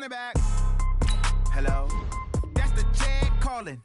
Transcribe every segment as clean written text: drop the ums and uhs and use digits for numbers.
running back. Hello, that's the jag calling.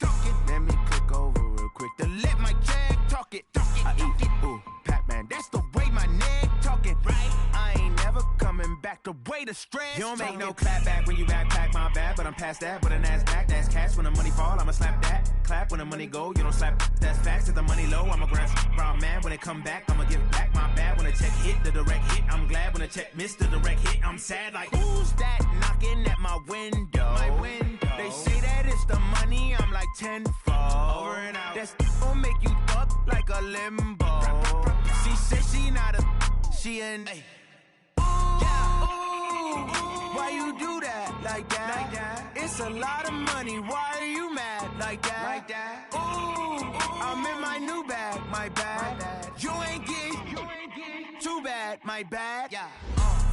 Let me click over real quick to let my jag talk it. I eat, ooh, Pac-Man, that's the way my neck talking. Right, I ain't never coming back the way the stress. You don't make no clap back when you backpack, my bad, but I'm past that. But a NASDAQ, that's cash. When the money fall, I'ma slap that. Clap when the money go, you don't slap. That's facts. If the money low, I'ma grab brown man. When it come back, I'ma give back my bad. When the check hit, the direct hit, I'm glad. When the check missed, the direct hit, I'm sad. Like, who's that knocking at my window? They say that it's the money, I'm like tenfold. Over and out. That's gon' make you up like a limbo. She said she not a, she an. Hey. Why you do that like that? It's a lot of money. Why are you mad like that? Ooh, I'm in my new bag, my bad. You ain't get too bad, my bad. Yeah.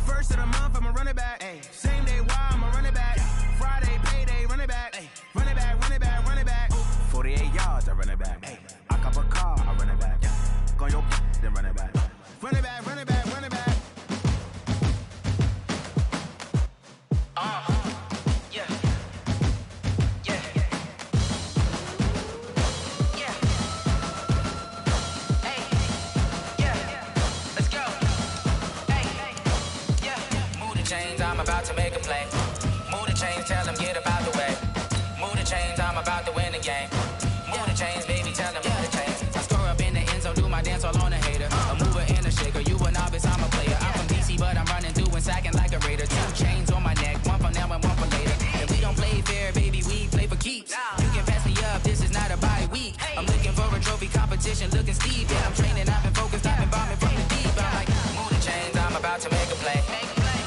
First of the month, I'ma run it back. Ay. Same day, why I'ma run it back. Friday, payday, run it back. Ay. Run it back, run it back, run it back. 48 yards, I run it back. Ay. I cop a car, I run it back. Go on your then run it back. Run it back, run it back, run it back. I'm about to make a play. Move the chains, tell them get about the way. Move the chains, I'm about to win the game. Move the chains, baby, tell them move the chains. I score up in the end zone, do my dance all on a hater. A mover and a shaker, you a novice, I'm a player. I'm from DC, but I'm running through and sacking like a raider. 2 chains on my neck, one for now and one for later. If we don't play fair, baby, we play for keeps. You can pass me up, this is not a bye week. I'm looking for a trophy competition, looking steep. Yeah, I'm training, I've been focused, I've been bombing from the deep. I'm like, move the chains, I'm about to make a play.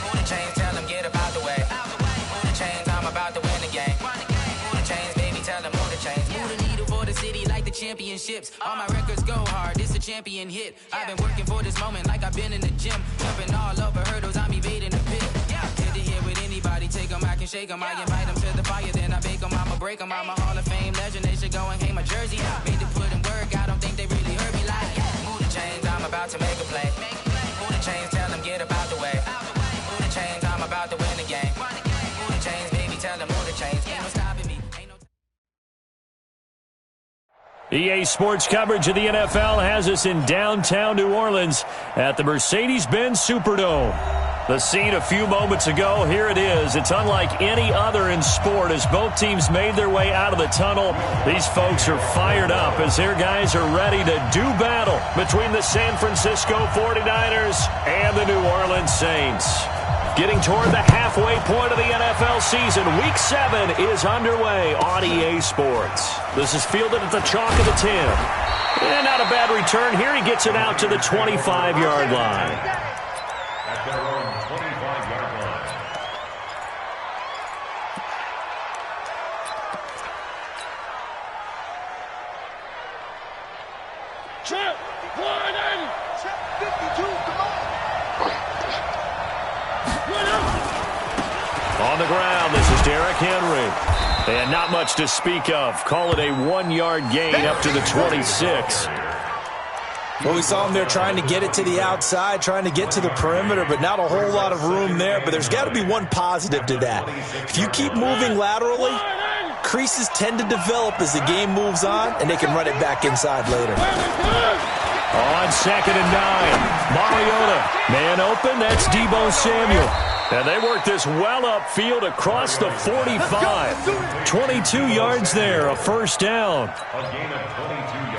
Move the chains, tell them get about the way. Move the chains, I'm about to win the game. Move the chains, baby, tell them move the chains. Move the needle for the city like the championships. All my records go hard, this a champion hit. I've been working for this moment like I've been in the gym. Jumping all over hurdles, I'm evading the pit. Head to head with anybody, take them, I can shake them. I invite them to the fire, then I bake them, I'ma break them. I'm a Hall of Fame legend, they should go and hang my jersey. Made to put in work, I don't think they really heard me like. Move the chains, I'm about to make a play. Move the chains, tell them get about the way. Move the chains, I'm about to win the game. Move the chains, baby, tell them move the chains. Ain't no stopping me. EA Sports coverage of the NFL has us in downtown New Orleans at the Mercedes-Benz Superdome. The scene a few moments ago, here it is. It's unlike any other in sport as both teams made their way out of the tunnel. These folks are fired up as their guys are ready to do battle between the San Francisco 49ers and the New Orleans Saints. Getting toward the halfway point of the NFL season, Week 7 is underway on EA Sports. This is fielded at the chalk of the 10. And not a bad return here. He gets it out to the 25-yard line. At their own 25-yard line. Check 180. Check 52. Come on. On the ground, this is Derrick Henry. And not much to speak of. Call it a 1-yard gain up to the 26. Well, we saw him there trying to get it to the outside, trying to get to the perimeter, but not a whole lot of room there. But there's got to be one positive to that. If you keep moving laterally, creases tend to develop as the game moves on, and they can run it back inside later. On 2nd and 9, Mariota. Man open, that's Deebo Samuel. And they work this well upfield across the 45. 22 yards there, a first down.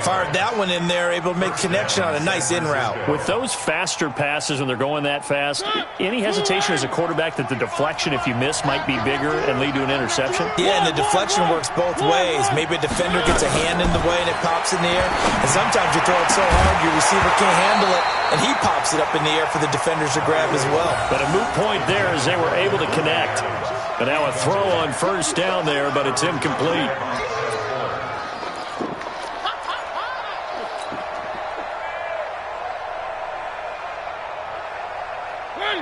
Fired that one in there, able to make connection on a nice in route. With those faster passes when they're going that fast, any hesitation as a quarterback that the deflection, if you miss, might be bigger and lead to an interception? Yeah, and the deflection works both ways. Maybe a defender gets a hand in the way and it pops in the air. And sometimes you throw it so hard your receiver can't handle it, and he pops it up in the air for the defenders to grab as well. But a moot point there as they were able to connect. But now a throw on first down there, but it's incomplete.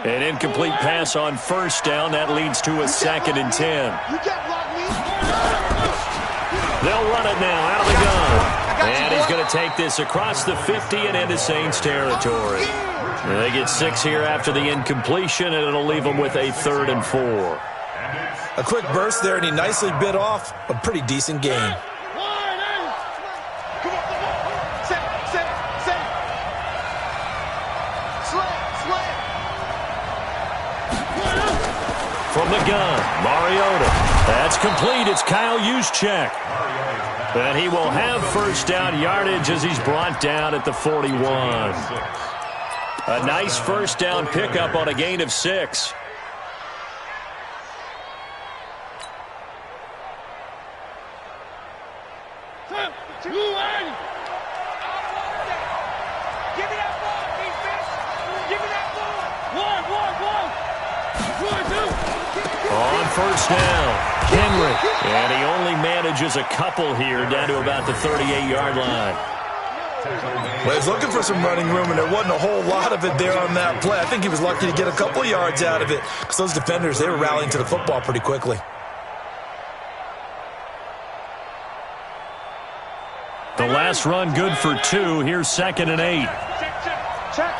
An incomplete pass on first down. That leads to a 2nd and 10. They'll run it now out of the gun. And he's going to take this across the 50 and into Saints territory. And they get 6 here after the incompletion, and it'll leave them with a 3rd and 4. A quick burst there, and he nicely bit off a pretty decent gain. From the gun, Mariota. That's complete. It's Kyle Juszczyk. And he will have first down yardage as he's brought down at the 41. A nice first down pickup on a gain of 6. On first down, Henry. And he only manages a couple here down to about the 38-yard line. Well, he was looking for some running room, and there wasn't a whole lot of it there on that play. I think he was lucky to get a couple of yards out of it because those defenders, they were rallying to the football pretty quickly. The last run good for 2. Here's 2nd and 8. Check.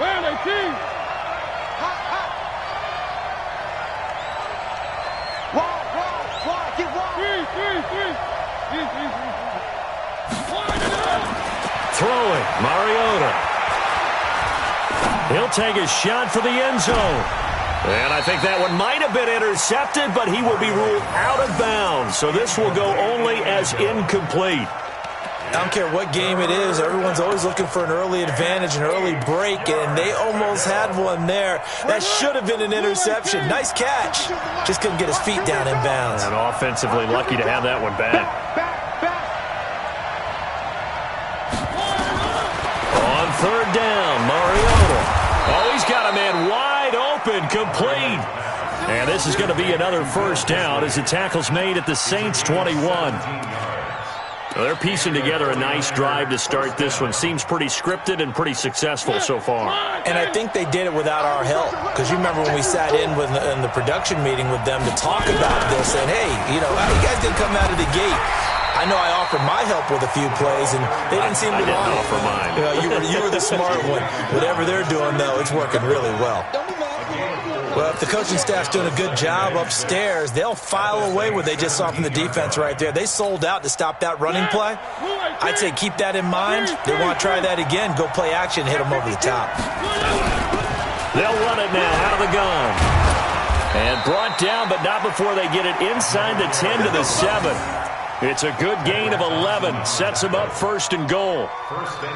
Where are they, team? Throwing, Mariota. He'll take a shot for the end zone. And I think that one might have been intercepted, but he will be ruled out of bounds. So this will go only as incomplete. I don't care what game it is. Everyone's always looking for an early advantage, an early break, and they almost had one there. That should have been an interception. Nice catch. Just couldn't get his feet down in bounds. And offensively lucky to have that one back. On third down, Mariota. Oh, he's got a man wide open, complete. And this is going to be another first down as the tackle's made at the Saints' 21. Well, they're piecing together a nice drive to start this one. Seems pretty scripted and pretty successful so far. And I think they did it without our help. Because you remember when we sat in the production meeting with them to talk about this, and hey, you know, how you guys didn't come out of the gate. I know I offered my help with a few plays, and they didn't seem to want it. I didn't offer mine. You know, you were the smart one. Whatever they're doing, though, it's working really well. Well, if the coaching staff's doing a good job upstairs, they'll file away what they just saw from the defense right there. They sold out to stop that running play. I'd say keep that in mind. They want to try that again. Go play action, hit them over the top. They'll run it now out of the gun. And brought down, but not before they get it inside the 10 to the 7. It's a good gain of 11. Sets them up first and goal.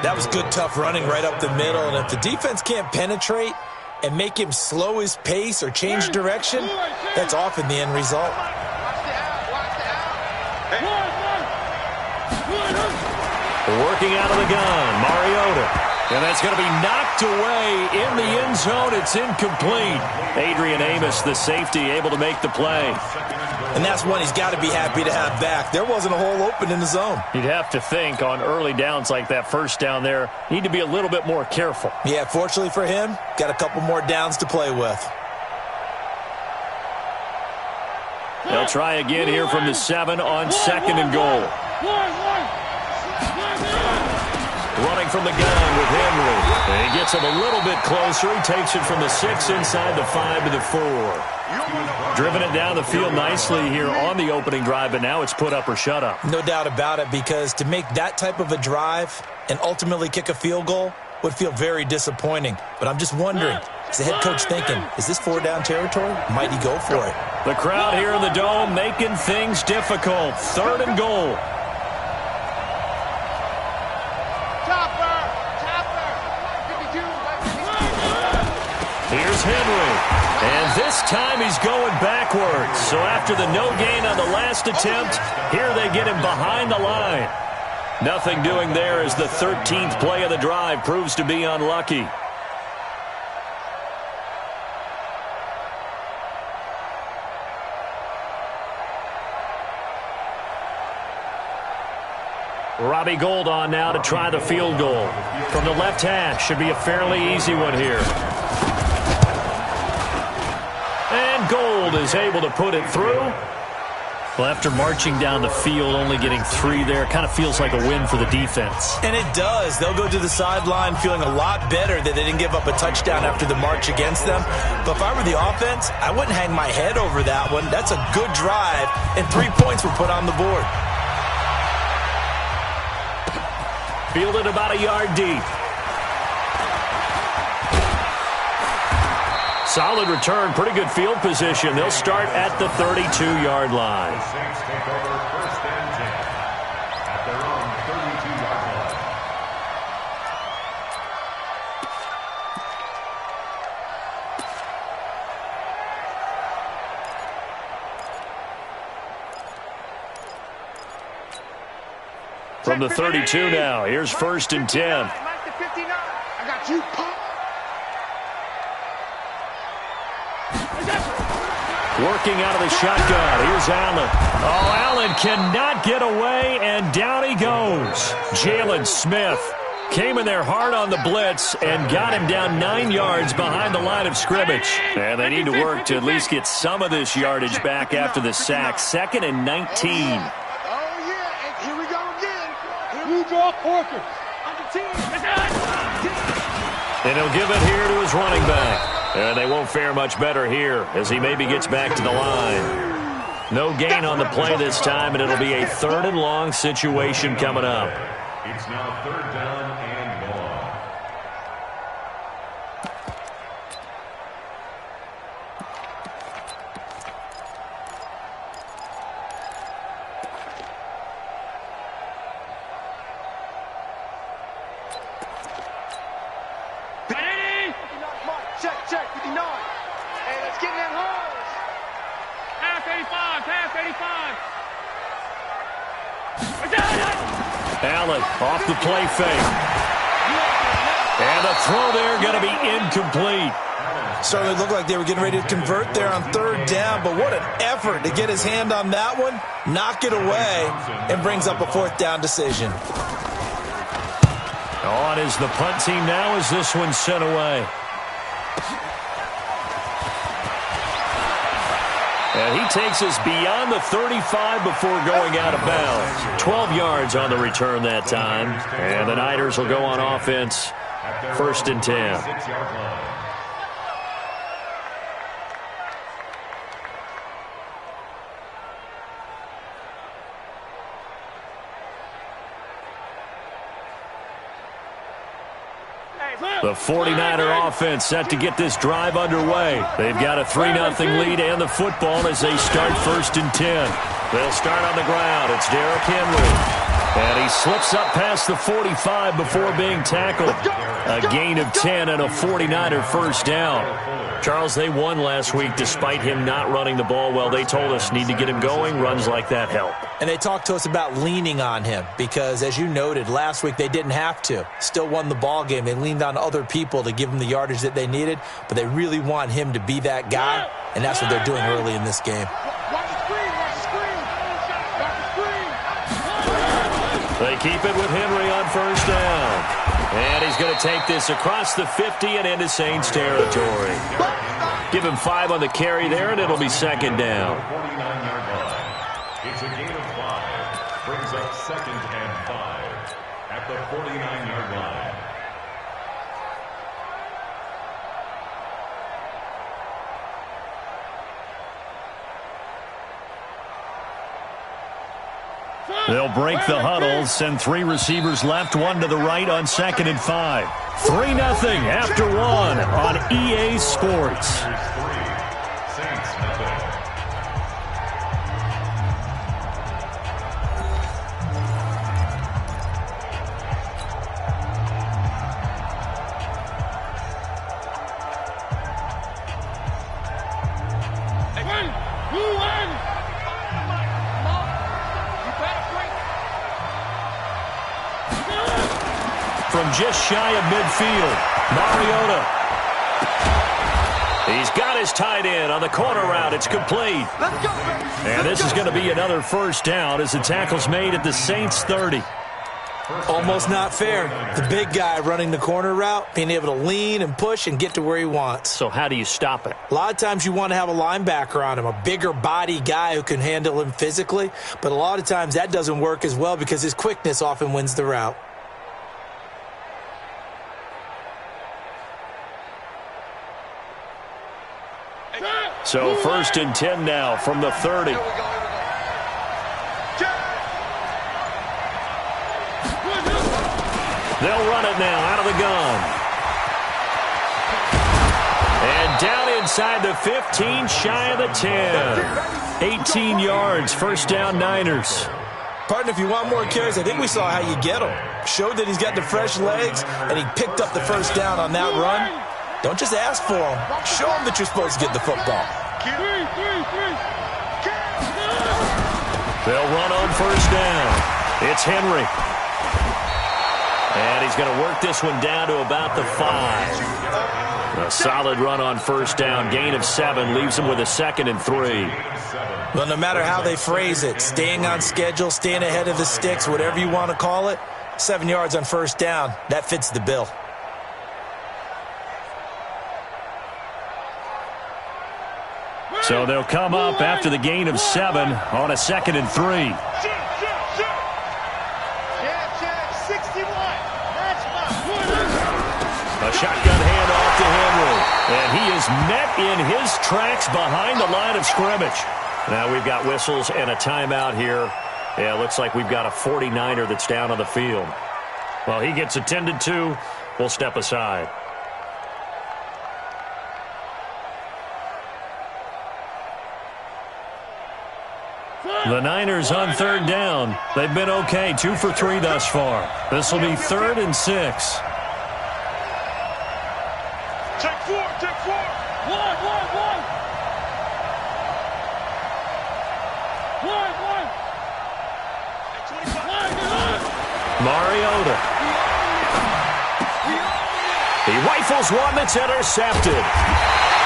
That was good, tough running right up the middle. And if the defense can't penetrate and make him slow his pace or change direction, that's often the end result. Working out of the gun, Mariota. And that's going to be knocked away in the end zone. It's incomplete. Adrian Amos, the safety, able to make the play. And that's one he's got to be happy to have back. There wasn't a hole open in the zone. You'd have to think on early downs like that first down there, need to be a little bit more careful. Yeah, fortunately for him, got a couple more downs to play with. They'll try again here from the 7 on 2nd and goal. Running from the gun with Henry. And he gets him a little bit closer. He takes it from the 6 inside the 5 to the 4. Driven it down the field nicely here on the opening drive, but now it's put up or shut up. No doubt about it, because to make that type of a drive and ultimately kick a field goal would feel very disappointing. But I'm just wondering, is the head coach thinking, is this 4-down territory? Might he go for it? The crowd here in the Dome making things difficult. 3rd and goal. Here's Henry. And this time he's going backwards. So after the no gain on the last attempt, here they get him behind the line. Nothing doing there as the 13th play of the drive proves to be unlucky. Robbie Gould on now to try the field goal. From the left hash, should be a fairly easy one here. And Gould is able to put it through. Well, after marching down the field, only getting 3 there, kind of feels like a win for the defense. And it does. They'll go to the sideline feeling a lot better that they didn't give up a touchdown after the march against them. But if I were the offense, I wouldn't hang my head over that one. That's a good drive, and 3 points were put on the board. Fielded about a yard deep. Solid return, pretty good field position. They'll start at the 32-yard line. The Saints take over 1st and 10 at their own 32-yard line. From the 32 now, here's 1st and 10. I got you, pop. Working out of the shotgun. Here's Allen. Oh, Allen cannot get away, and down he goes. Jalen Smith came in there hard on the blitz and got him down 9 yards behind the line of scrimmage. And they need to work to at least get some of this yardage back after the sack. 2nd and 19. Oh, yeah. And here we go again. Here we draw Porker. And he'll give it here to his running back. And they won't fare much better here as he maybe gets back to the line. No gain on the play this time, and it'll be a 3rd and long situation coming up. It's now 3rd down and long. Check, 59. Hey, let's get in that hose. Pass 85. Allen off the play fake. And the throw there going to be incomplete. Certainly looked like they were getting ready to convert there on 3rd down, but what an effort to get his hand on that one, knock it away, and brings up a 4th down decision. On is the punt team now as this one's sent away. And he takes us beyond the 35 before going out of bounds. 12 yards on the return that time. And the Niners will go on offense. 1st and 10. 6-yard line. The 49er offense set to get this drive underway. They've got a 3-0 lead and the football as they start 1st and 10. They'll start on the ground. It's Derrick Henry. And he slips up past the 45 before being tackled. A gain of 10 and a 49er 1st down. Charles, they won last week despite him not running the ball well. They told us need to get him going. Runs like that help. And they talked to us about leaning on him because, as you noted, last week they didn't have to. Still won the ball game. They leaned on other people to give them the yardage that they needed, but they really want him to be that guy, and that's what they're doing early in this game. They keep it with Henry on 1st down. And he's going to take this across the 50 and into Saints territory. Give him 5 on the carry there, and it'll be 2nd down. 49-yard line. It's a gain of 5. Brings up 2nd and 5 at the 49-yard line. They'll break the huddle, send 3 receivers left, 1 to the right on 2nd and 5. 3-0 after 1 on EA Sports. Saints nothing. From just shy of midfield, Mariota. He's got his tight end on the corner route. It's complete. And this is going to be another 1st down as the tackle's made at the Saints 30. Almost not fair. The big guy running the corner route, being able to lean and push and get to where he wants. So how do you stop it? A lot of times you want to have a linebacker on him, a bigger body guy who can handle him physically, but a lot of times that doesn't work as well because his quickness often wins the route. So 1st and 10 now from the 30. They'll run it now out of the gun. And down inside the 15, shy of the 10. 18 yards, 1st down Niners. Partner, if you want more carries, I think we saw how you get him. Showed that he's got the fresh legs, and he picked up the 1st down on that run. Don't just ask for him. Show him that you're supposed to get the football. They'll run on 1st down. It's Henry. And he's going to work this one down to about the 5. A solid run on 1st down. Gain of 7 leaves him with a 2nd and 3. Well, no matter how they phrase it, staying on schedule, staying ahead of the sticks, whatever you want to call it, 7 yards on 1st down, that fits the bill. So they'll come up after the gain of 7 on a 2nd and 3. A shotgun handoff to Henry. And he is met in his tracks behind the line of scrimmage. Now we've got whistles and a timeout here. Yeah, looks like we've got a 49er that's down on the field. Well, he gets attended to. We'll step aside. The Niners on 3rd down. They've been okay, 2 for 3 thus far. This will be 3rd and 6. Take 4, take 4. One. Mariota. He rifles one that's intercepted.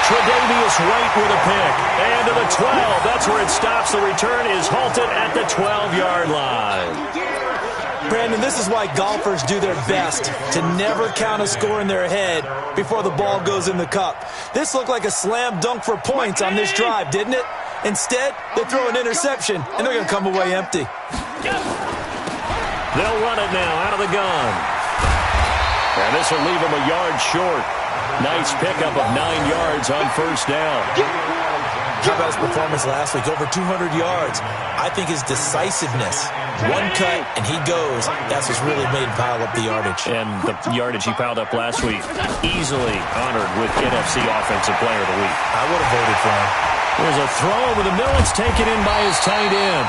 Tre'Davious White with a pick. And to the 12. That's where it stops. The return is halted at the 12-yard line. Brandon, this is why golfers do their best to never count a score in their head before the ball goes in the cup. This looked like a slam dunk for points on this drive, didn't it? Instead, they throw an interception, and they're going to come away empty. They'll run it now out of the gun. And this will leave them a yard short. Nice pickup of 9 yards on 1st down. How about his performance last week? Over 200 yards. I think his decisiveness, one cut and he goes, that's what's really made him pile up the yardage. And the yardage he piled up last week, easily honored with NFC Offensive Player of the Week. I would have voted for him. There's a throw over the middle. It's taken in by his tight end.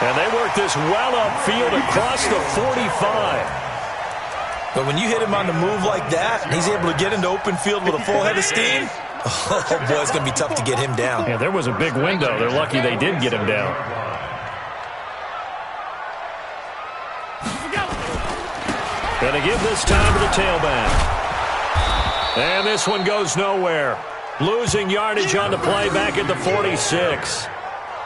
And they work this well upfield across the 45. But when you hit him on the move like that, and he's able to get into open field with a full head of steam, oh, boy, it's going to be tough to get him down. Yeah, there was a big window. They're lucky they did get him down. Going to give this time to the tailback. And this one goes nowhere. Losing yardage on the play back at the 46.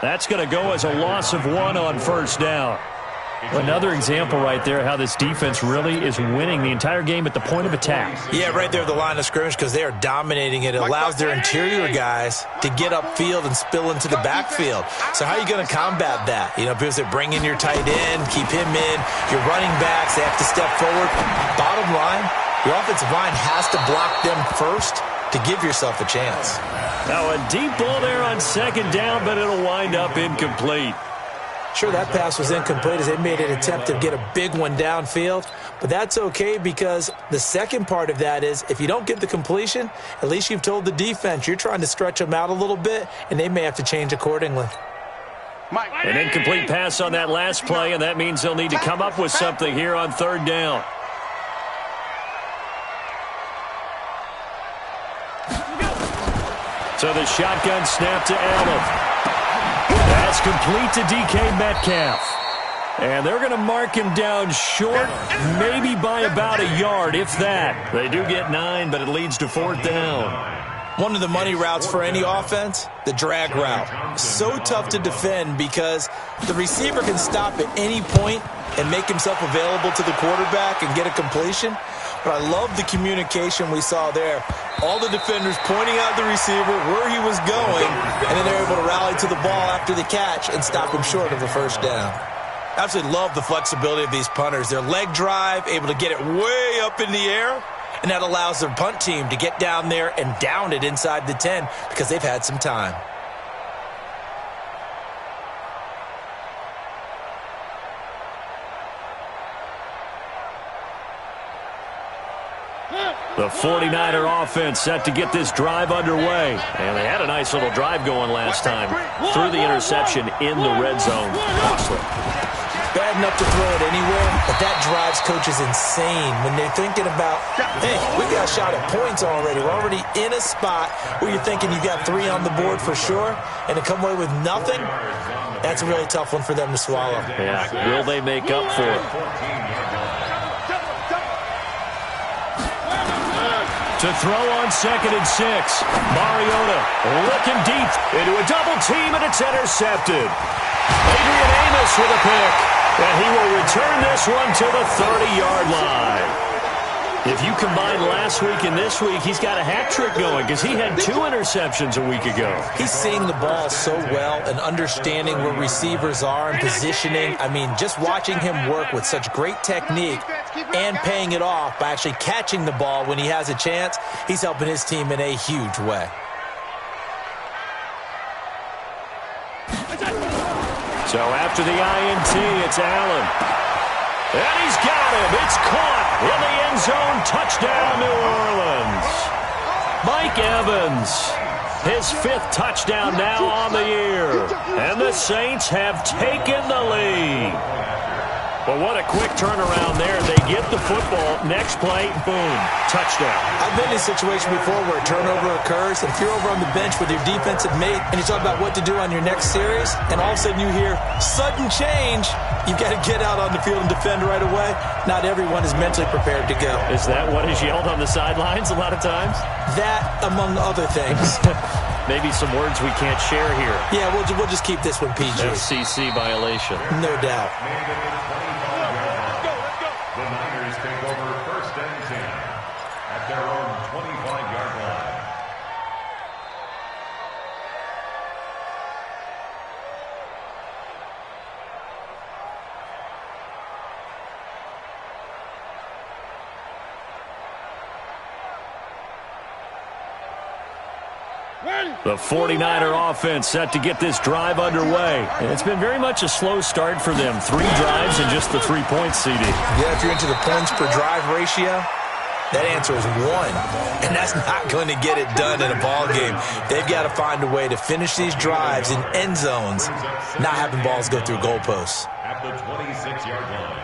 That's going to go as a loss of 1 on 1st down. Another example right there how this defense really is winning the entire game at the point of attack. Yeah, right there at the line of scrimmage because they are dominating it. It allows their interior guys to get upfield and spill into the backfield. So how are you going to combat that? You know, because they bring in your tight end, keep him in, your running backs, they have to step forward. Bottom line, your offensive line has to block them first to give yourself a chance. Now a deep ball there on 2nd down, but it'll wind up incomplete. Sure, that pass was incomplete as they made an attempt to get a big one downfield, but that's okay because the second part of that is if you don't get the completion, at least you've told the defense you're trying to stretch them out a little bit, and they may have to change accordingly. An incomplete pass on that last play, and that means they'll need to come up with something here on 3rd down. So the shotgun snap to Allen. That's complete to DK Metcalf. And they're going to mark him down short, maybe by about a yard, if that. They do get 9, but it leads to 4th down. One of the money routes for any offense, the drag route. So tough to defend because the receiver can stop at any point and make himself available to the quarterback and get a completion. But I love the communication we saw there. All the defenders pointing out the receiver where he was going, and then they're able to rally to the ball after the catch and stop him short of a first down. Absolutely love the flexibility of these punters. Their leg drive, able to get it way up in the air, and that allows their punt team to get down there and down it inside the 10 because they've had some time. The 49er offense set to get this drive underway. And they had a nice little drive going last time. Threw the interception in the red zone. Costly. Bad enough to throw it anywhere, but that drives coaches insane when they're thinking about, hey, we got a shot at points already. We're already in a spot where you're thinking you got 3 on the board for sure, and to come away with nothing, that's a really tough one for them to swallow. Yeah, will they make up for it? To throw on 2nd and 6. Mariota looking deep into a double team, and it's intercepted. Adrian Amos with a pick, and he will return this one to the 30-yard line. If you combine last week and this week, he's got a hat trick going because he had 2 interceptions a week ago. He's seeing the ball so well and understanding where receivers are and positioning. I mean, just watching him work with such great technique and paying it off by actually catching the ball when he has a chance, he's helping his team in a huge way. So after the INT, it's Allen. And he's got him. It's caught in the end zone. Touchdown, New Orleans. Mike Evans, his 5th touchdown now on the year. And the Saints have taken the lead. Well, what a quick turnaround there. They get the football. Next play, boom, touchdown. I've been in a situation before where a turnover occurs, and if you're over on the bench with your defensive mate and you talk about what to do on your next series, and all of a sudden you hear sudden change, you've got to get out on the field and defend right away. Not everyone is mentally prepared to go. Is that what is yelled on the sidelines a lot of times? That, among other things. Maybe some words we can't share here. Yeah, we'll just keep this one PG. FCC violation. No doubt. The Niners take over 1st and 10 at their own 25-yard line. The 49er offense set to get this drive underway. And it's been very much a slow start for them. 3 drives and just the 3 points, CD. Yeah, if you're into the points per drive ratio, that answer is 1. And that's not going to get it done in a ball game. They've got to find a way to finish these drives in end zones, not having balls go through goalposts. At the 26-yard line.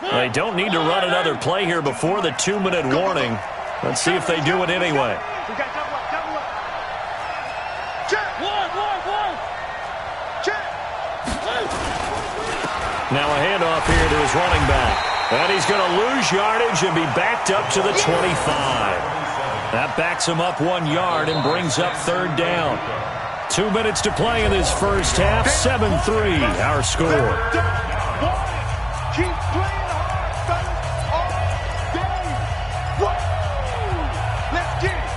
They don't need to run another play here before the 2-minute warning. Let's see if they do it anyway. Now a handoff here to his running back. And he's going to lose yardage and be backed up to the 25. That backs him up 1 yard and brings up 3rd down. 2 minutes to play in this first half. 7-3 our score. Keep playing hard, fellas, all day. Woo! Let's get it.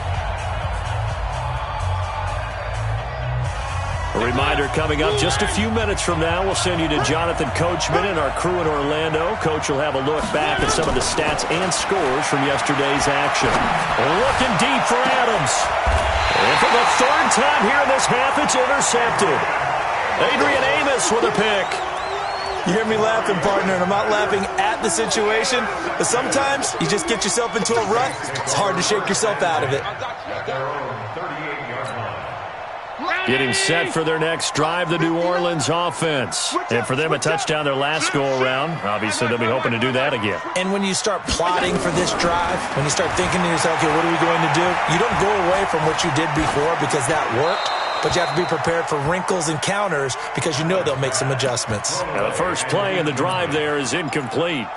A reminder coming up just a few minutes from now, we'll send you to Jonathan Coachman and our crew in Orlando. Coach will have a look back at some of the stats and scores from yesterday's action. Looking deep for Adams. And for the 3rd time here in this half, it's intercepted. Adrian Amos with a pick. You hear me laughing, partner, and I'm not laughing at the situation, but sometimes you just get yourself into a rut. It's hard to shake yourself out of it. Getting set for their next drive, the New Orleans offense. And for them, a touchdown their last go-around. Obviously, they'll be hoping to do that again. And when you start plotting for this drive, when you start thinking to yourself, okay, what are we going to do? You don't go away from what you did before because that worked. but you have to be prepared for wrinkles and counters because you know they'll make some adjustments. Now, the first play in the drive there is incomplete.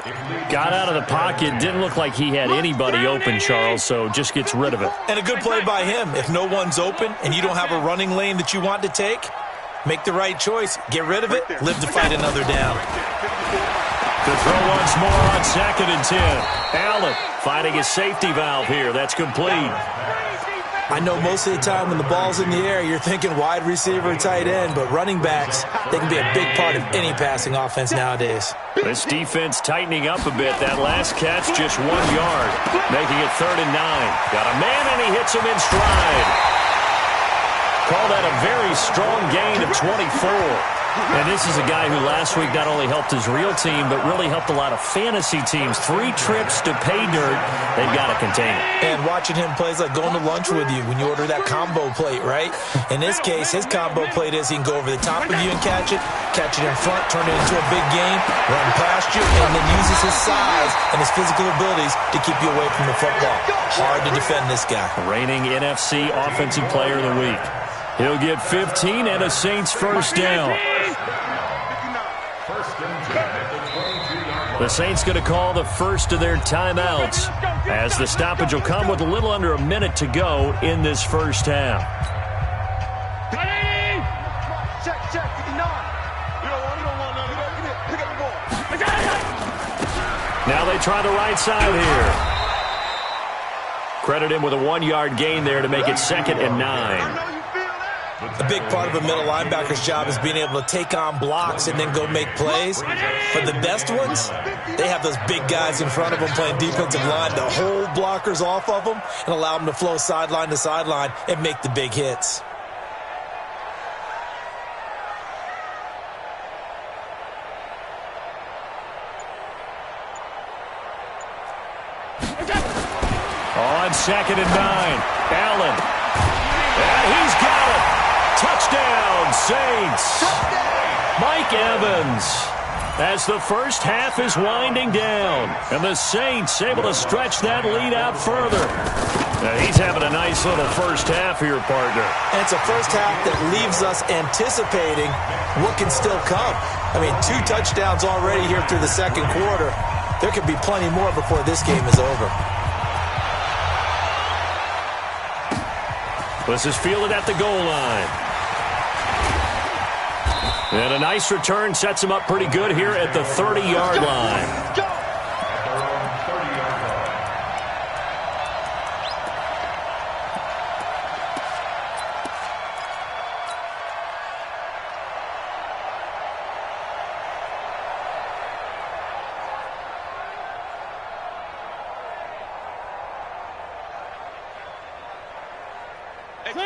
Got out of the pocket, didn't look like he had anybody open, Charles, so just gets rid of it. And a good play by him. If no one's open and you don't have a running lane that you want to take, make the right choice. Get rid of it. Live to fight another down. To throw once more on 2nd and 10. Allen finding his safety valve here. That's complete. I know most of the time when the ball's in the air, you're thinking wide receiver, tight end, but running backs, they can be a big part of any passing offense nowadays. This defense tightening up a bit. That last catch, just 1 yard, making it 3rd and 9. Got a man, and he hits him in stride. Call that a very strong gain of 24. And this is a guy who last week not only helped his real team, but really helped a lot of fantasy teams. 3 trips to pay dirt. They've got to contain it. And watching him plays like going to lunch with you when you order that combo plate, right? In this case, his combo plate is he can go over the top of you and catch it in front, turn it into a big game, run past you, and then uses his size and his physical abilities to keep you away from the football. Hard to defend this guy. Reigning NFC Offensive Player of the Week. He'll get 15 and a Saints first down. The Saints going to call the first of their timeouts as the stoppage will come with a little under a minute to go in this first half. Now they try the right side here. Credit him with a 1-yard gain there to make it 2nd and 9. A big part of a middle linebacker's job is being able to take on blocks and then go make plays. But the best ones, they have those big guys in front of them playing defensive line to hold blockers off of them and allow them to flow sideline to sideline and make the big hits. On 2nd and 9, Allen. And he's got it. Touchdown, Saints. Mike Evans, as the first half is winding down, and the Saints able to stretch that lead out further. Now, he's having a nice little first half here, partner. And it's a first half that leaves us anticipating what can still come. I mean, 2 touchdowns already here through the second quarter. There could be plenty more before this game is over. This is fielded at the goal line. And a nice return sets him up pretty good here at the 30-yard line.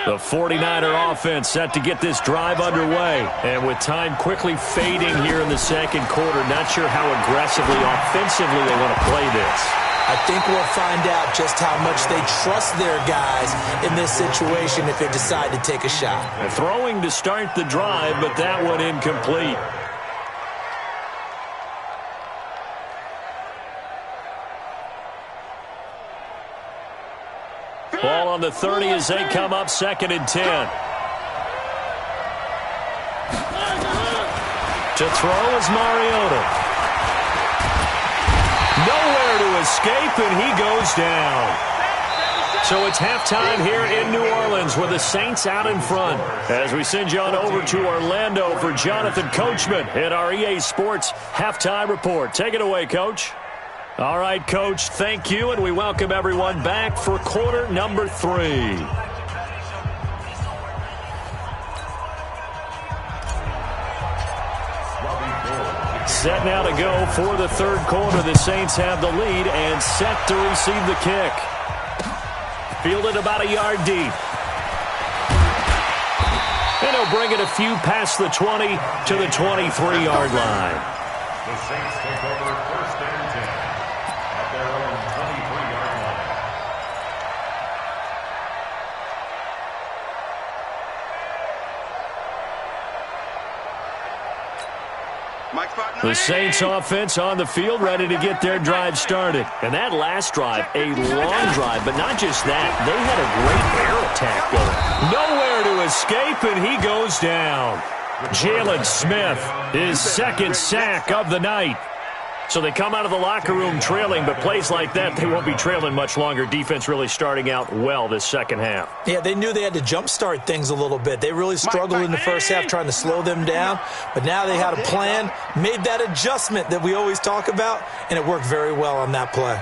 The 49er offense set to get this drive underway. And with time quickly fading here in the second quarter, not sure how aggressively, offensively they want to play this. I think we'll find out just how much they trust their guys in this situation if they decide to take a shot. Throwing to start the drive, but that one incomplete. Ball on the 30 as they come up 2nd and 10. To throw is Mariota. Nowhere to escape, and he goes down. So it's halftime here in New Orleans with the Saints out in front. As we send you on over to Orlando for Jonathan Coachman at our EA Sports Halftime Report. Take it away, Coach. All right, Coach, thank you, and we welcome everyone back for quarter number 3. Set now to go for the third quarter. The Saints have the lead and set to receive the kick. Fielded about a yard deep. And he'll bring it a few past the 20 to the 23-yard line. The Saints take over 1st and 10 at their own 23-yard line. The Saints offense on the field, ready to get their drive started. And that last drive, a long drive, but not just that. They had a great air attack going. Nowhere to escape, and he goes down. Jalen Smith, his second sack of the night. So they come out of the locker room trailing, but plays like that, they won't be trailing much longer. Defense really starting out well this second half. Yeah, they knew they had to jumpstart things a little bit. They really struggled in the first half trying to slow them down, but now they had a plan, made that adjustment that we always talk about, and it worked very well on that play.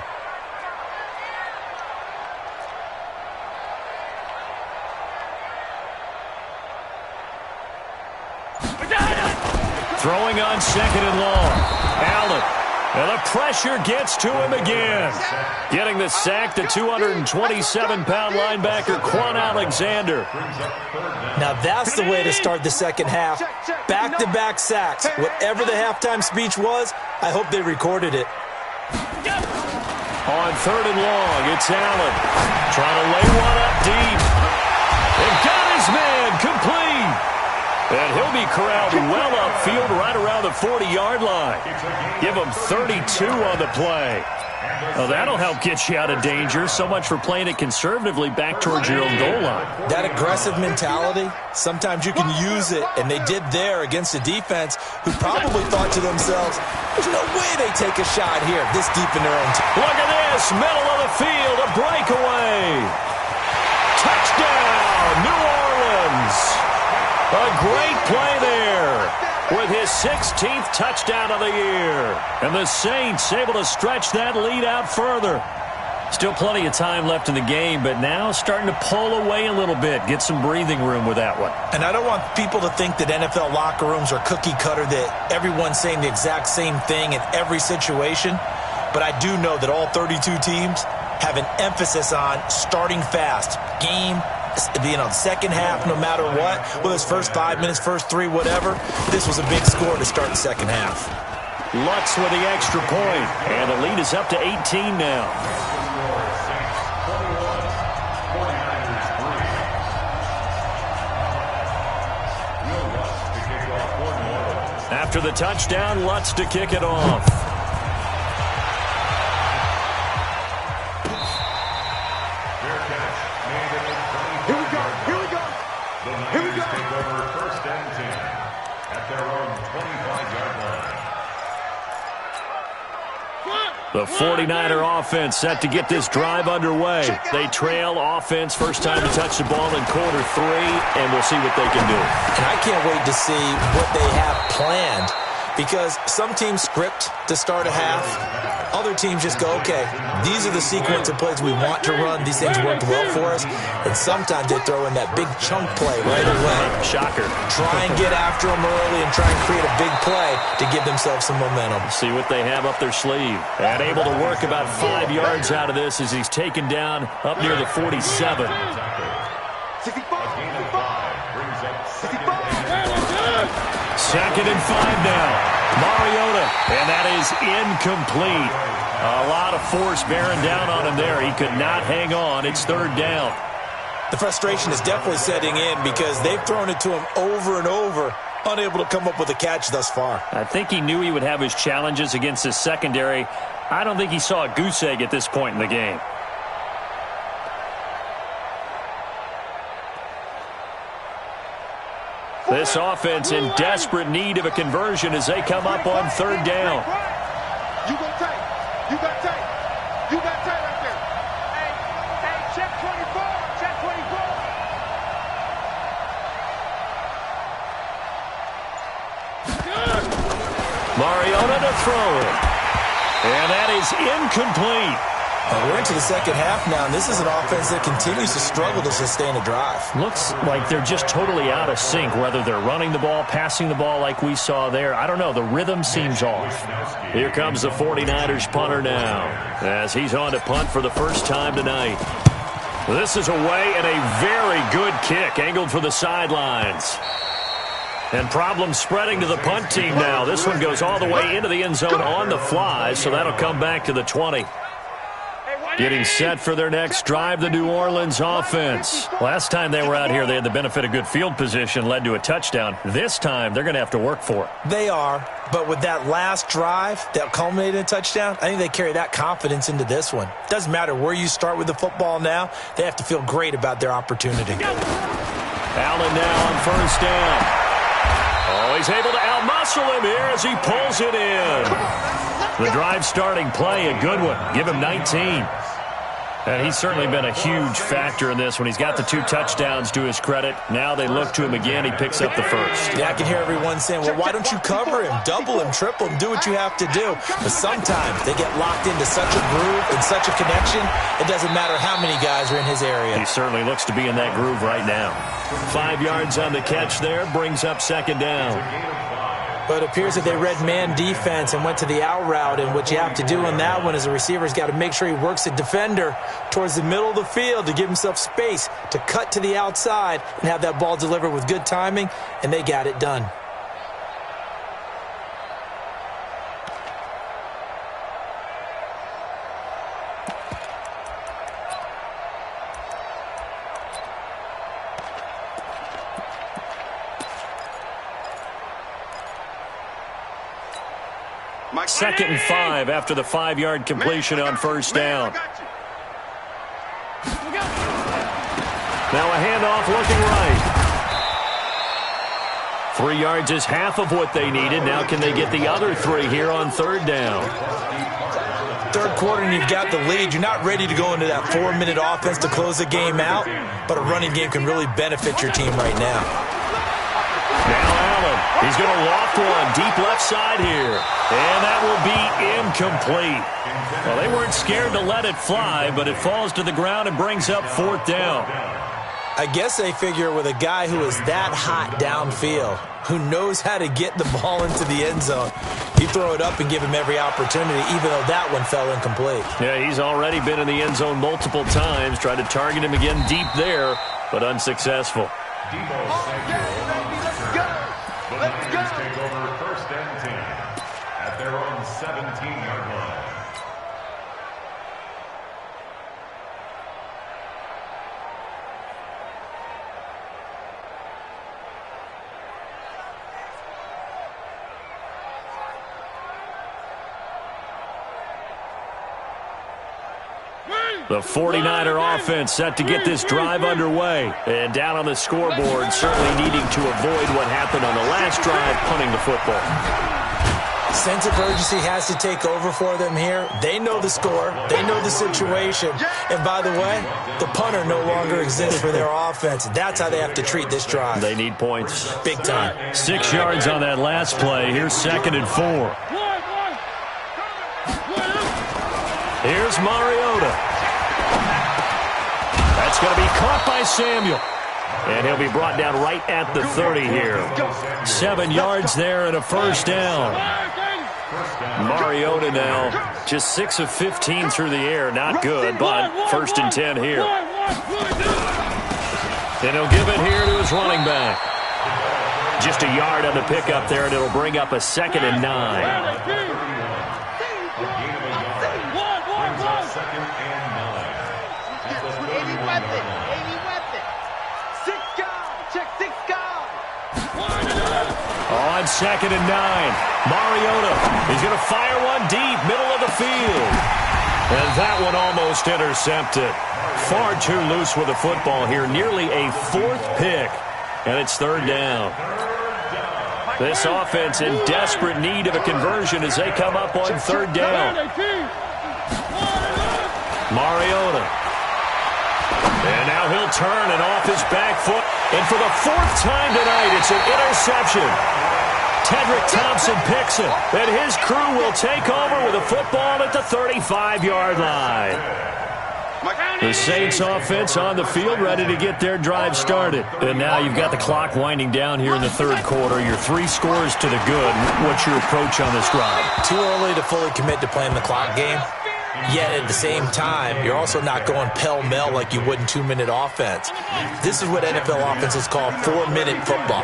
Throwing on second and long. Allen. And the pressure gets to him again. Getting the sack, the 227-pound linebacker, Quan Alexander. Now that's the way to start the second half. Back-to-back sacks. Whatever the halftime speech was, I hope they recorded it. On third and long, it's Allen. Trying to lay one up deep. And got his man complete. And he'll be corralled well upfield right around the 40-yard line. Give him 32 on the play. Well, that'll help get you out of danger. So much for playing it conservatively back towards your own goal line. That aggressive mentality, sometimes you can use it, and they did there against a defense who probably thought to themselves, there's no way they take a shot here this deep in their own team. Look at this, middle of the field, a breakaway. Touchdown, New Orleans. A great play there with his 16th touchdown of the year. And the Saints able to stretch that lead out further. Still plenty of time left in the game, but now starting to pull away a little bit. Get some breathing room with that one. And I don't want people to think that NFL locker rooms are cookie cutter, that everyone's saying the exact same thing in every situation. But I do know that all 32 teams have an emphasis on starting fast. Second half, no matter what, whether it's first 5 minutes, first 3, whatever, this was a big score to start the second half. Lutz with the extra point, and the lead is up to 18 now. After the touchdown, Lutz to kick it off. The 49er offense set to get this drive underway. They trail offense, first time to touch the ball in quarter 3, and we'll see what they can do. And I can't wait to see what they have planned, because some teams script to start a half. Other teams just go, okay, these are the sequence of plays we want to run. These things worked well for us. And sometimes they throw in that big chunk play right away. Shocker. Try and get after them early and try and create a big play to give themselves some momentum. See what they have up their sleeve. And able to work about 5 yards out of this as he's taken down up near the 47. Second and 5 now. Mariota, and that is incomplete. A lot of force bearing down on him there. He could not hang on. It's third down. The frustration is definitely setting in because they've thrown it to him over and over, unable to come up with a catch thus far. I think he knew he would have his challenges against his secondary. I don't think he saw a goose egg at this point in the game. This offense in desperate need of a conversion as they come up on third down. You got tight. You got tight. You got tight right there. Hey, check 24. Check 24. Mariota to throw it. And that is incomplete. We're into the second half now, and this is an offense that continues to struggle to sustain a drive. Looks like they're just totally out of sync, whether they're running the ball, passing the ball like we saw there. I don't know. The rhythm seems off. Here comes the 49ers punter now as he's on to punt for the first time tonight. This is away and a very good kick angled for the sidelines. And problems spreading to the punt team now. This one goes all the way into the end zone on the fly, so that'll come back to the 20. Getting set for their next drive, the New Orleans offense. Last time they were out here, they had the benefit of good field position, led to a touchdown. This time, they're going to have to work for it. They are, but with that last drive that culminated in a touchdown, I think they carry that confidence into this one. Doesn't matter where you start with the football now, they have to feel great about their opportunity. Allen now on first down. Oh, he's able to outmuscle him here as he pulls it in. The drive starting play, a good one. Give him 19. And he's certainly been a huge factor in this when he's got the 2 touchdowns to his credit. Now they look to him again. He picks up the first. Yeah, I can hear everyone saying, well, why don't you cover him? Double him, triple him, do what you have to do. But sometimes they get locked into such a groove and such a connection, it doesn't matter how many guys are in his area. He certainly looks to be in that groove right now. 5 yards on the catch there, brings up second down. But it appears that they read man defense and went to the out route, and what you have to do in that one is a receiver's got to make sure he works the defender towards the middle of the field to give himself space to cut to the outside and have that ball delivered with good timing, and they got it done. Second and 5 after the 5-yard completion on first down. Now a handoff looking right. 3 yards is half of what they needed. Now can they get the other 3 here on third down? Third quarter and you've got the lead. You're not ready to go into that 4-minute offense to close the game out, but a running game can really benefit your team right now. Now Allen, he's going to loft one deep left side here. And that will be incomplete. Well, they weren't scared to let it fly, but it falls to the ground and brings up fourth down. I guess they figure with a guy who is that hot downfield, who knows how to get the ball into the end zone, you throw it up and give him every opportunity, even though that one fell incomplete. Yeah, he's already been in the end zone multiple times, tried to target him again deep there, but unsuccessful. Let's go. Take over first and 10 at their own 17-yard line. The 49er offense set to get this drive underway. And down on the scoreboard, certainly needing to avoid what happened on the last drive, punting the football. Sense of urgency has to take over for them here. They know the score. They know the situation. And by the way, the punter no longer exists for their offense. That's how they have to treat this drive. They need points. Big time. 6 yards on that last play. Here's second and 4. Here's Mariota. That's going to be caught by Samuel. And he'll be brought down right at the 30 here. 7 yards there and a first down. Mariota now just 6 of 15 through the air. Not good, but first and 10 here. And he'll give it here to his running back. Just a yard on the pickup there, and it'll bring up a second and 9. On second and 9, Mariota, he's going to fire one deep, middle of the field. And that one almost intercepted. Far too loose with the football here, nearly a 4th pick, and it's third down. This offense in desperate need of a conversion as they come up on third down. Mariota. And now he'll turn and off his back foot. And for the 4th time tonight, it's an interception. Tedrick Thompson picks it, and his crew will take over with a football at the 35-yard line. The Saints offense on the field ready to get their drive started. And now you've got the clock winding down here in the third quarter. Your 3 scores to the good. What's your approach on this drive? Too early to fully commit to playing the clock game. Yet at the same time, you're also not going pell-mell like you would in 2-minute offense. This is what NFL offenses call 4-minute football.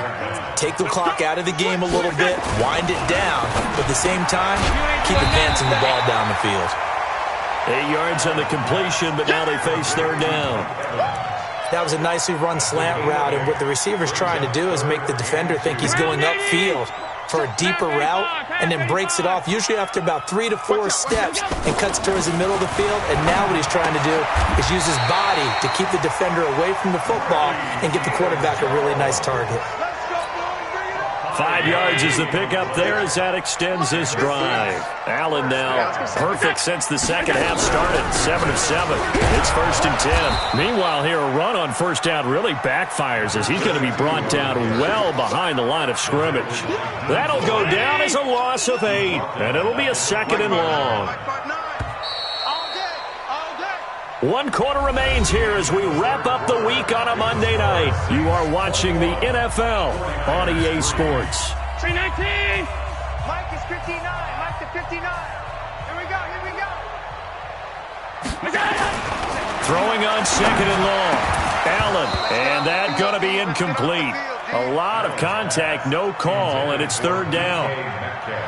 Take the clock out of the game a little bit, wind it down, but at the same time, keep advancing the ball down the field. 8 yards on the completion, but now they face third down. That was a nicely run slant route, and what the receiver's trying to do is make the defender think he's going upfield for a deeper route and then breaks it off, usually after about 3 to 4 steps, and cuts towards the middle of the field. And now what he's trying to do is use his body to keep the defender away from the football and get the quarterback a really nice target. 5 yards is the pickup there as that extends this drive. Allen now perfect since the second half started. 7 of 7. It's 1st and 10. Meanwhile, here a run on first down really backfires as he's going to be brought down well behind the line of scrimmage. That'll go down as a loss of 8, and it'll be a 2nd and long. 1 quarter remains here as we wrap up the week on a Monday night. You are watching the NFL on EA Sports. 319. Mike is 59. Mike to 59. Here we go. Throwing on 2nd and long. Allen, and that going to be incomplete. A lot of contact, no call, and it's 3rd down.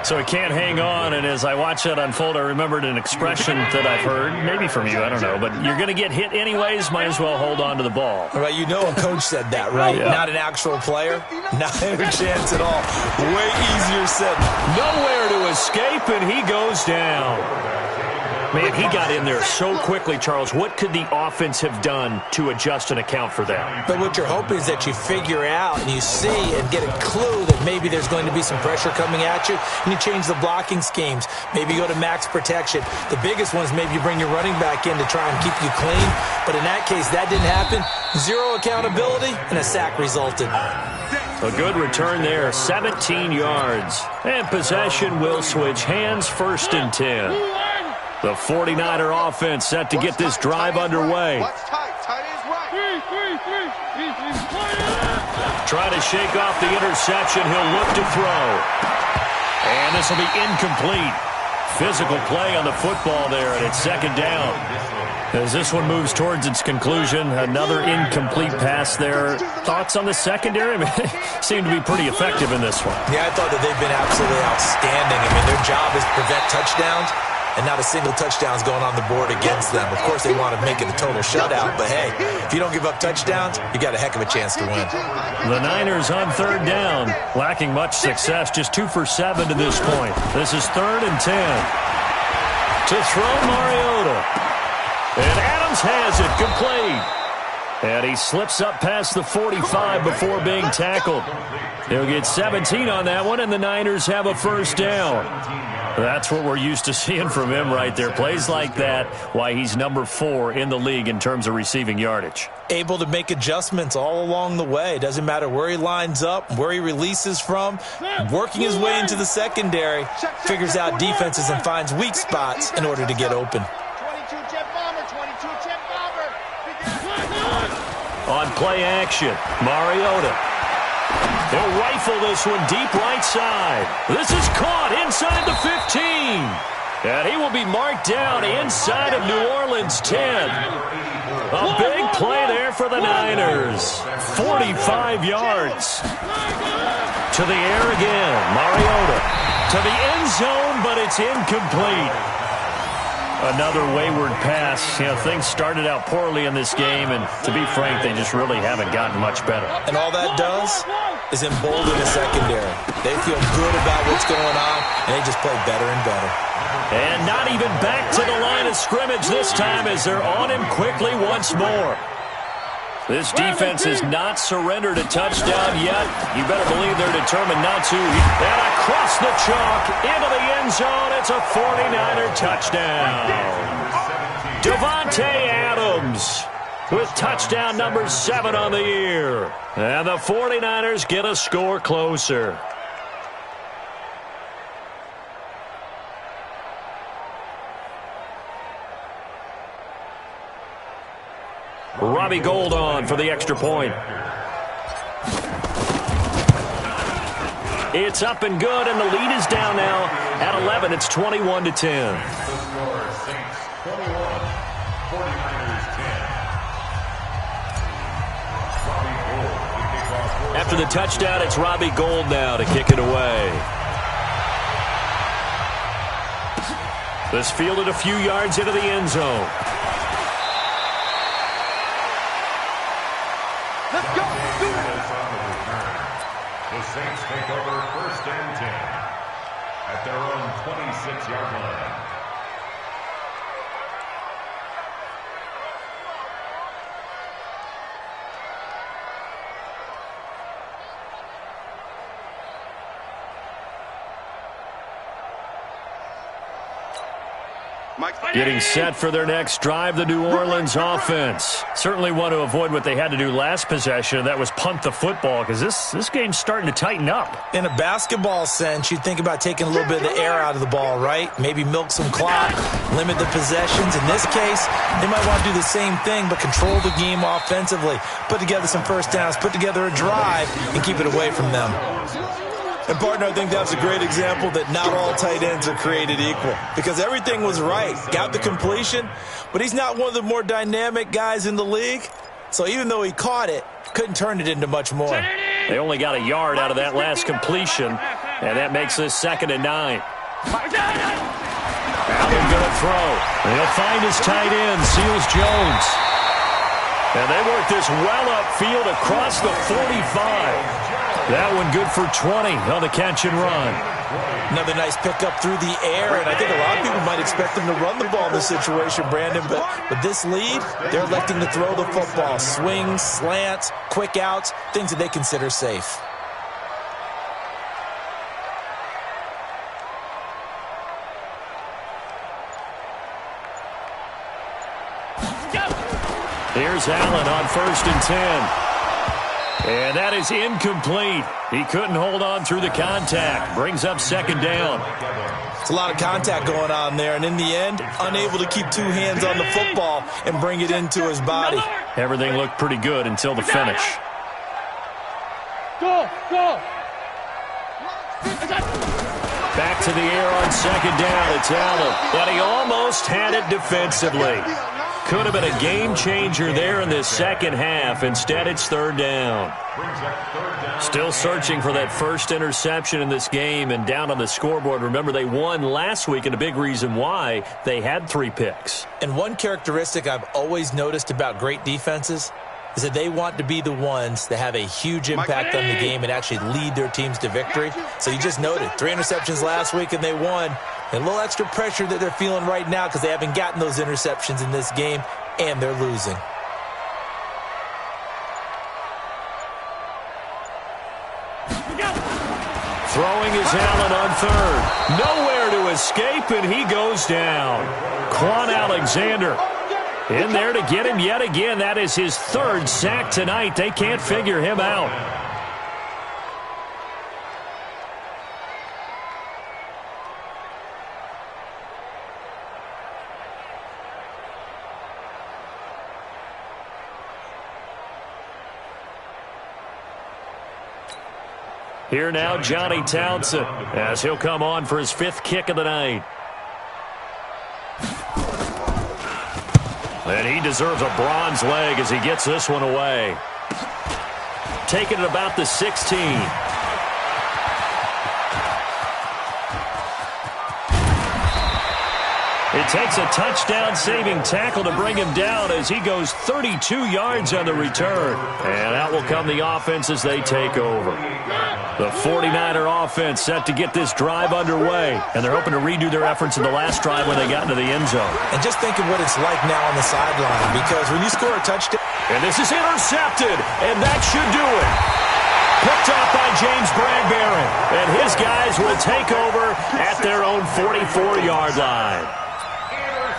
So he can't hang on, and as I watch that unfold, I remembered an expression that I've heard, maybe from you, I don't know, but you're going to get hit anyways, might as well hold on to the ball. Right, you know a coach said that, right? Yeah. Not an actual player? Not a chance at all. Way easier said. Nowhere to escape, and he goes down. Man, he got in there so quickly, Charles. What could the offense have done to adjust and account for that? But what you're hoping is that you figure out and you see and get a clue that maybe there's going to be some pressure coming at you, and you change the blocking schemes. Maybe you go to max protection. The biggest one is maybe you bring your running back in to try and keep you clean. But in that case, that didn't happen. 0 accountability, and a sack resulted. A good return there, 17 yards. And possession will switch hands, 1st and 10. The 49er offense set to get this drive underway. Trying to shake off the interception. He'll look to throw. And this will be incomplete. Physical play on the football there, and it's 2nd down. As this one moves towards its conclusion, another incomplete pass there. Thoughts on the secondary? I mean, they seem to be pretty effective in this one. Yeah, I thought that they've been absolutely outstanding. I mean, their job is to prevent touchdowns, and not a single touchdown's going on the board against them. Of course, they want to make it a total shutout, but hey, if you don't give up touchdowns, you got a heck of a chance to win. The Niners on 3rd down, lacking much success, just 2 for 7 to this point. This is 3rd and 10. To throw Mariota. And Adams has it, complete. And he slips up past the 45 before being tackled. He'll get 17 on that one, and the Niners have a 1st down. That's what we're used to seeing from him right there. Plays like that, why he's number 4 in the league in terms of receiving yardage. Able to make adjustments all along the way. Doesn't matter where he lines up, where he releases from. Working his way into the secondary, figures out defenses and finds weak spots in order to get open. 22 jet bomber, 22 jet bomber. On play action, Mariota. He'll rifle this one deep right side. This is caught inside the 15. And he will be marked down inside of New Orleans 10. A big play there for the Niners. 45 yards. To the air again, Mariota. To the end zone, but it's incomplete. Another wayward pass. You know, things started out poorly in this game, and to be frank, they just really haven't gotten much better. And all that does is embolden the secondary. They feel good about what's going on, and they just play better and better. And not even back to the line of scrimmage this time as they're on him quickly once more. This defense has not surrendered a touchdown yet. You better believe they're determined not to. And across the chalk into the end zone, it's a 49er touchdown. Davante Adams with touchdown number 7 on the year. And the 49ers get a score closer. Robbie Gould on for the extra point. It's up and good, and the lead is down now at 11. It's 21-10. After the touchdown, it's Robbie Gould now to kick it away. This fielded a few yards into the end zone. Let's go. Do it. The Saints take over 1st and 10 at their own 26-yard line. Getting set for their next drive, the New Orleans offense. Certainly want to avoid what they had to do last possession, and that was punt the football, because this game's starting to tighten up. In a basketball sense, you'd think about taking a little bit of the air out of the ball, right? Maybe milk some clock, limit the possessions. In this case, they might want to do the same thing, but control the game offensively. Put together some first downs, put together a drive, and keep it away from them. And, partner, I think that's a great example that not all tight ends are created equal, because everything was right. Got the completion, but he's not one of the more dynamic guys in the league. So even though he caught it, couldn't turn it into much more. They only got a yard out of that last completion, and that makes this 2nd and 9. Allen going to throw. He'll find his tight end, Seals Jones. And they work this well upfield across the 45. That one good for 20 on the catch and run. Another nice pickup through the air, and I think a lot of people might expect them to run the ball in this situation, Brandon, but with this lead, they're electing to throw the football. Swings, slants, quick outs, things that they consider safe. Here's Allen on 1st and 10. And that is incomplete. He couldn't hold on through the contact. Brings up 2nd down. It's a lot of contact going on there, and in the end, unable to keep two hands on the football and bring it into his body. Everything looked pretty good until the finish. Go. Back to the air on 2nd down. It's Allen. And he almost had it defensively. Could have been a game changer there in this second half. Instead, it's 3rd down. Still searching for that first interception in this game and down on the scoreboard. Remember, they won last week, and a big reason why they had 3 picks. And one characteristic I've always noticed about great defenses is that they want to be the ones that have a huge impact on the game and actually lead their teams to victory. So you just noted 3 interceptions last week and they won. And a little extra pressure that they're feeling right now because they haven't gotten those interceptions in this game and they're losing. Throwing is Allen on 3rd. Nowhere to escape, and he goes down. Quan Alexander in there to get him yet again. That is his 3rd sack tonight. They can't figure him out. Here now, Johnny Townsend, as he'll come on for his 5th kick of the night. And he deserves a bronze leg as he gets this one away. Taking it about the 16. It takes a touchdown-saving tackle to bring him down as he goes 32 yards on the return. And out will come the offense as they take over. The 49er offense set to get this drive underway. And they're hoping to redo their efforts in the last drive when they got into the end zone. And just think of what it's like now on the sideline, because when you score a touchdown. And this is intercepted, and that should do it. Picked up by James Bradbury. And his guys will take over at their own 44-yard line.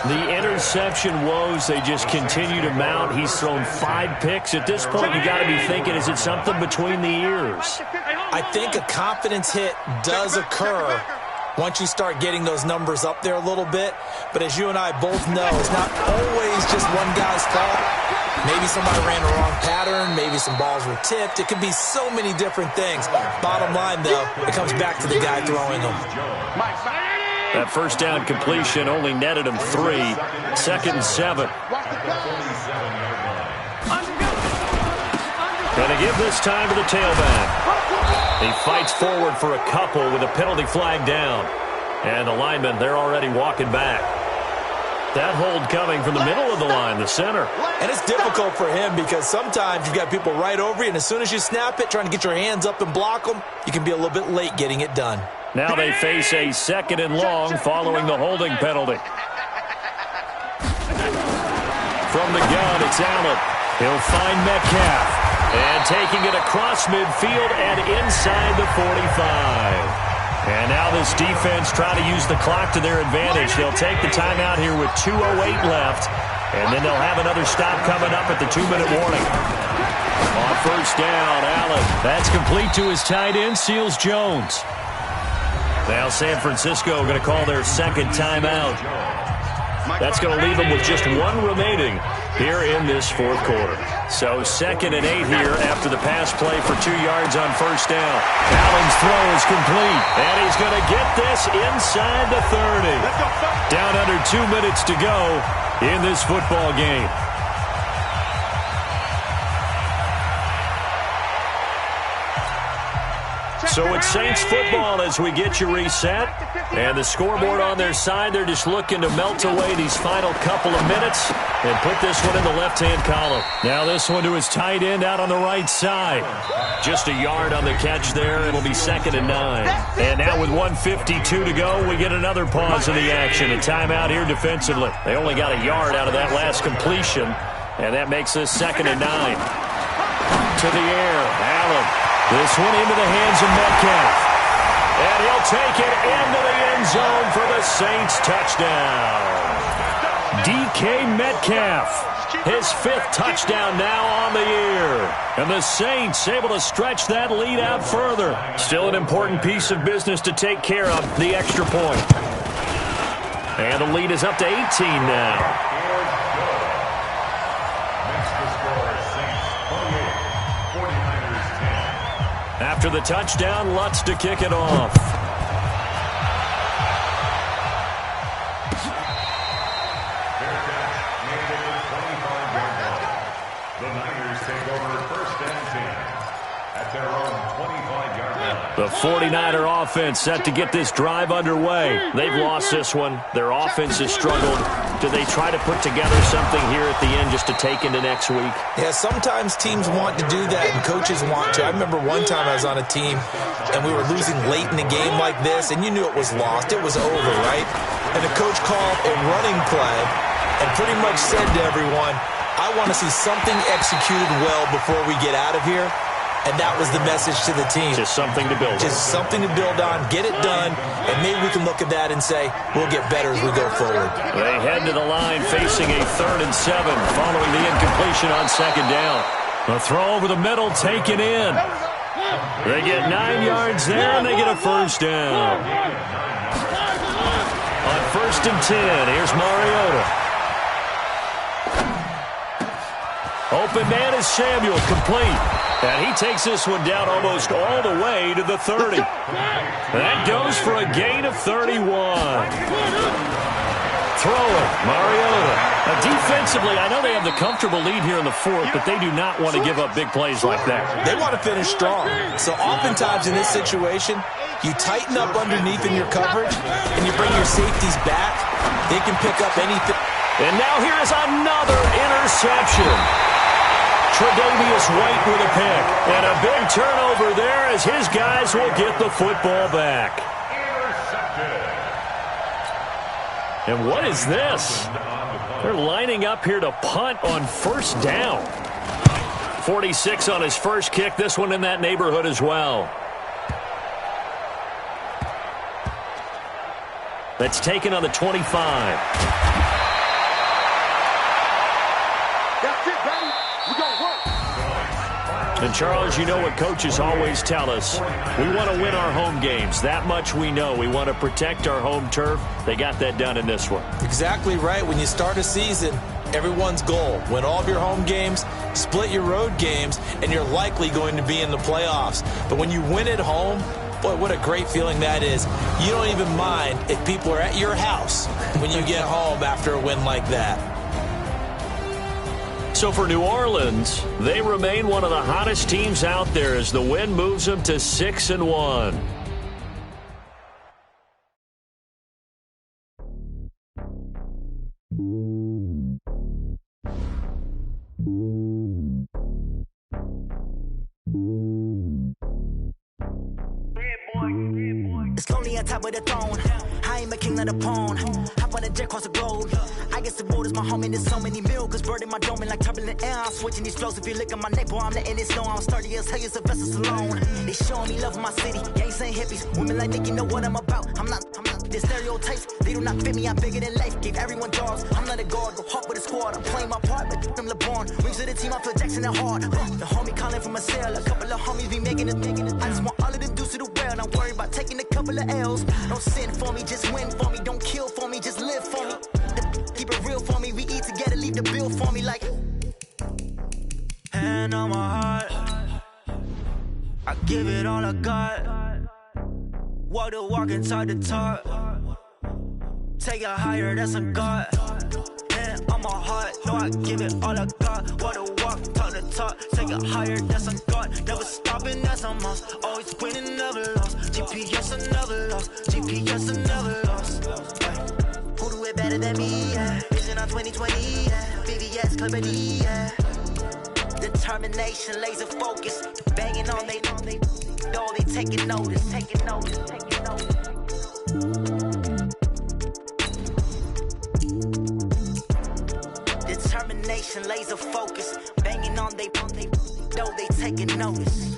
The interception woes, they just continue to mount. He's thrown 5 picks. At this point, you got to be thinking, is it something between the ears? I think a confidence hit does occur once you start getting those numbers up there a little bit. But as you and I both know, it's not always just one guy's fault. Maybe somebody ran a wrong pattern. Maybe some balls were tipped. It could be so many different things. Bottom line, though, it comes back to the guy throwing them. That first down completion only netted him 3. 2nd and 7. Gonna give this time to the tailback. He fights forward for a couple with a penalty flag down. And the linemen, they're already walking back. That hold coming from the middle of the line, the center. And it's difficult for him because sometimes you've got people right over you, and as soon as you snap it, trying to get your hands up and block them, you can be a little bit late getting it done. Now they face a 2nd and long following the holding penalty. From the gun, it's Allen. He'll find Metcalf. And taking it across midfield and inside the 45. And now this defense trying to use the clock to their advantage. They'll take the timeout here with 2:08 left. And then they'll have another stop coming up at the 2-minute warning. On first down, Allen. That's complete to his tight end, Seals Jones. Now San Francisco going to call their 2nd timeout. That's going to leave them with just 1 remaining here in this 4th quarter. So 2nd and 8 here after the pass play for 2 yards on first down. Allen's throw is complete, and he's going to get this inside the 30. Down under 2 minutes to go in this football game. So it's Saints football as we get you reset. And the scoreboard on their side, they're just looking to melt away these final couple of minutes and put this one in the left-hand column. Now this one to his tight end out on the right side. Just a yard on the catch there. It'll be 2nd and 9. And now with 1:52 to go, we get another pause in the action. A timeout here defensively. They only got a yard out of that last completion, and that makes this 2nd and 9. To the air, Allen. This one into the hands of Metcalf. And he'll take it into the end zone for the Saints touchdown. DK Metcalf, his 5th touchdown now on the year. And the Saints able to stretch that lead out further. Still an important piece of business to take care of, the extra point. And the lead is up to 18 now. After the touchdown, Lutz to kick it off. The Niners take over 1st and 10 at their own 25-yard line. The 49er offense set to get this drive underway. They've lost this one. Their offense has struggled. Do they try to put together something here at the end just to take into next week? Yeah, sometimes teams want to do that and coaches want to. I remember one time I was on a team and we were losing late in the game like this, and you knew it was lost. It was over, right? And the coach called a running play and pretty much said to everyone, I want to see something executed well before we get out of here. And that was the message to the team. Just something to build on. Just something to build on, get it done, and maybe we can look at that and say, we'll get better as we go forward. They head to the line facing a 3rd and 7 following the incompletion on 2nd down. The throw over the middle taken in. They get 9 yards there, and they get a first down. On 1st and 10, here's Mariota. Open man is Samuel, complete. And he takes this one down almost all the way to the 30. That goes for a gain of 31. Thrower, Mariota. Now defensively, I know they have the comfortable lead here in the 4th, but they do not want to give up big plays like that. They want to finish strong. So oftentimes in this situation, you tighten up underneath in your coverage, and you bring your safeties back. They can pick up anything. And now here is another interception. Tre'Davious White with a pick. And a big turnover there as his guys will get the football back. And what is this? They're lining up here to punt on 1st down. 46 on his first kick. This one in that neighborhood as well. That's taken on the 25. And, Charles, you know what coaches always tell us. We want to win our home games. That much we know. We want to protect our home turf. They got that done in this one. Exactly right. When you start a season, everyone's goal, win all of your home games, split your road games, and you're likely going to be in the playoffs. But when you win at home, boy, what a great feeling that is. You don't even mind if people are at your house when you get home after a win like that. So for New Orleans, they remain one of the hottest teams out there as the win moves them to 6-1. It's lonely on top of the throne. I ain't a king of the pawn. Hop on a jet across the globe. I guess the world is my home and there's so many milk. Bird in my dome and like turbulent air. I'm switching these flows. If you look at my neck, boy, I'm letting it snow. I'm sturdy as hell, it's a vessel alone. They showing me love in my city. Gangs ain't hippies. Women like Nick, you know what I'm about. I'm not the stereotypes. They do not fit me. I'm bigger than life. Gave everyone jobs. I'm not a guard. Go hard with a squad. I'm playing my part, but I'm LeBron. Rings to the team. I feel Jackson and hard. The homie calling from a cell. A couple of homies be making it. I just want all of the dudes to the well. Not worry about taking a couple of L's. Don't sin for me, just win for me. Don't kill for me, just live for me. Keep it real for me. We eat together, leave the bill for me like. Hand on my heart, I give it all I got. Walk the walk and talk the talk. Take it higher, that's a God. Hand on my heart, no, I give it all I got. Walk the walk, talk the talk. Take it higher, that's a God. Never stopping, that's a must. Always winning, never lost. GPS, I never lost. GPS, I never lost. Who do it better than me? Yeah. Vision on 2020. Yeah. VVS, Clarity. Yeah. Determination, laser focus. Banging on they know they taking notice. Taking notice. Taking notice. Determination, laser focus. Banging on they know they taking notice.